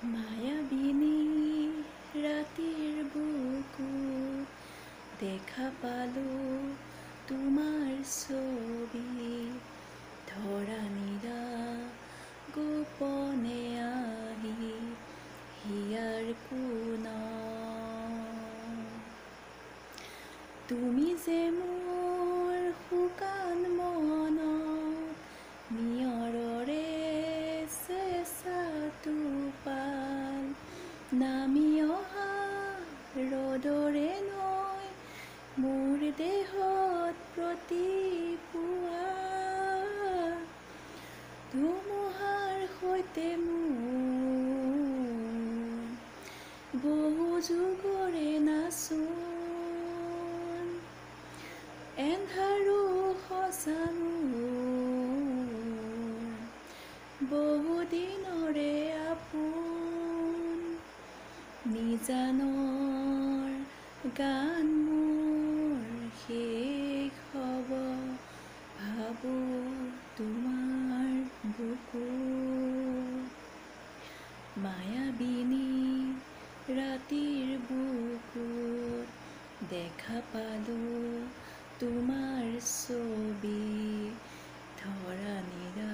মায়াবিনী ৰাতিৰ বুকুত দেখা পালোঁ তোমাৰ ছবি, ধৰা নিৰা গোপনে আহি হিয়াৰ কোণত। তুমি যে মোৰ শুকান মনত নিয়ৰৰে চেঁচা টোপাল, নামি অহা ৰ'দৰে নৈ মোৰ দেহত প্ৰতিপুৱা, ধুমুহাৰ সৈতে মোৰ বহু যুগৰে নাচোন, এন্ধাৰো সঁচানো বহুদিনৰে আপোন, নিজানৰ গান মোৰ শেষ হ'ব ভাবোঁ তোমাৰ বুকুত। মায়াবিনী ৰাতিৰ বুকুত দেখা পালোঁ তোমাৰ ছবি, ধৰা নিৰা